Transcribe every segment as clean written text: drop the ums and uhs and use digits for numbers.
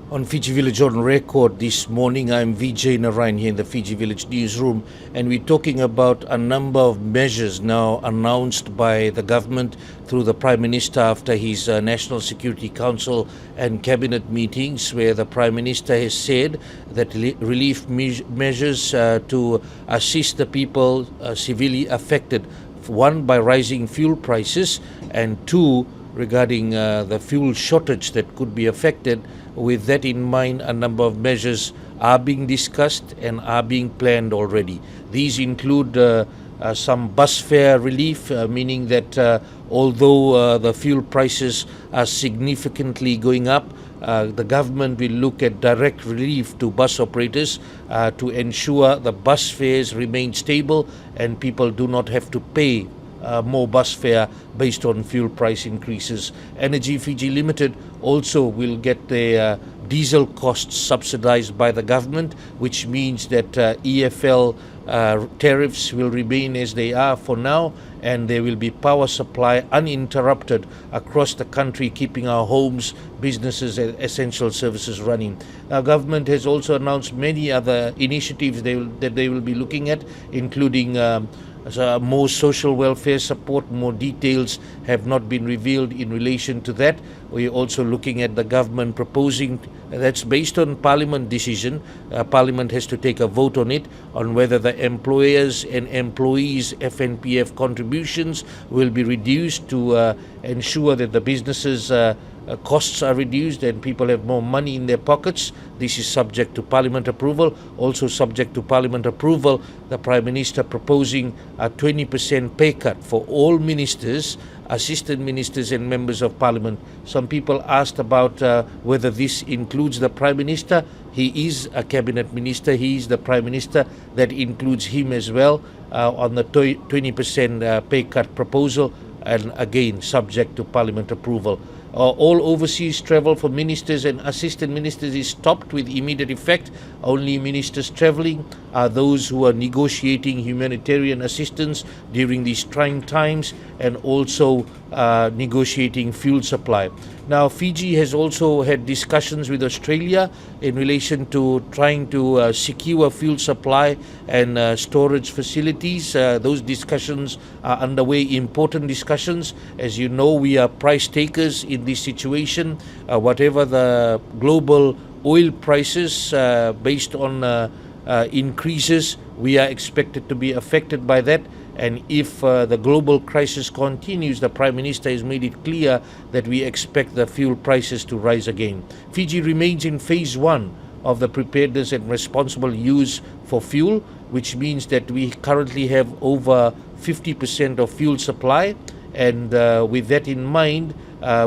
On Fiji Village on Record this morning, I'm Vijay Narayan here in the Fiji Village newsroom, and we're talking about a number of measures now announced by the government through the Prime Minister after his National Security Council and Cabinet meetings, where the Prime Minister has said that relief measures to assist the people severely affected, one, by rising fuel prices, and two, regarding the fuel shortage that could be affected. With that in mind, a number of measures are being discussed and are being planned already. These include some bus fare relief, meaning that although the fuel prices are significantly going up, the government will look at direct relief to bus operators to ensure the bus fares remain stable and people do not have to pay more bus fare based on fuel price increases. Energy Fiji Limited also will get their diesel costs subsidized by the government, which means that EFL tariffs will remain as they are for now, and there will be power supply uninterrupted across the country, keeping our homes, businesses and essential services running. Our government has also announced many other initiatives that they will be looking at, including more social welfare support. More details have not been revealed in relation to that. We're also looking at the government proposing, that's based on Parliament decision. Parliament has to take a vote on it, on whether the employers and employees FNPF contributions will be reduced to ensure that the businesses costs are reduced and people have more money in their pockets. This is subject to Parliament approval. Also subject to Parliament approval, the Prime Minister proposing a 20% pay cut for all ministers, assistant ministers and members of Parliament. Some people asked about whether this includes the Prime Minister. He is a Cabinet Minister. He is the Prime Minister. That includes him as well on the 20% pay cut proposal, and again subject to Parliament approval. All overseas travel for ministers and assistant ministers is stopped with immediate effect. Only ministers travelling are those who are negotiating humanitarian assistance during these trying times, and also negotiating fuel supply. Now, Fiji has also had discussions with Australia in relation to trying to secure fuel supply and storage facilities. Those discussions are underway, important discussions. As you know, we are price takers in this situation. Whatever the global oil prices based on increases, we are expected to be affected by that. And if the global crisis continues, the Prime Minister has made it clear that we expect the fuel prices to rise again. Fiji remains in phase 1 of the preparedness and responsible use for fuel, which means that we currently have over 50% of fuel supply, and with that in mind,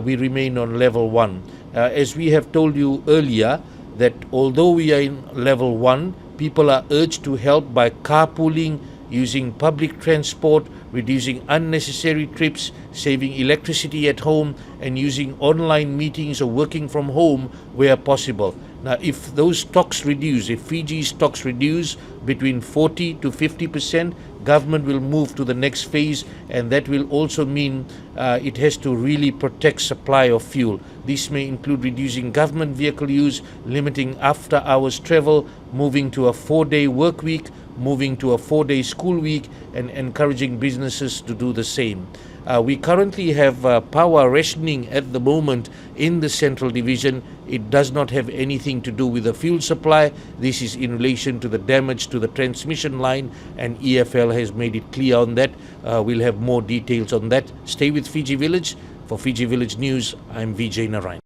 we remain on level 1. As we have told you earlier, that although we are in level 1, people are urged to help by carpooling, using public transport, reducing unnecessary trips, saving electricity at home, and using online meetings or working from home where possible. Now, if those stocks reduce, if Fiji's stocks reduce between 40 to 50%, government will move to the next phase, and that will also mean it has to really protect supply of fuel. This may include reducing government vehicle use, limiting after-hours travel, moving to a 4-day work week, moving to a 4-day school week, and encouraging businesses to do the same. We currently have power rationing at the moment in the Central Division. It does not have anything to do with the fuel supply. This is in relation to the damage to the transmission line, and EFL has made it clear on that. We'll have more details on that. Stay with Fiji Village. For Fiji Village News, I'm Vijay Narayan.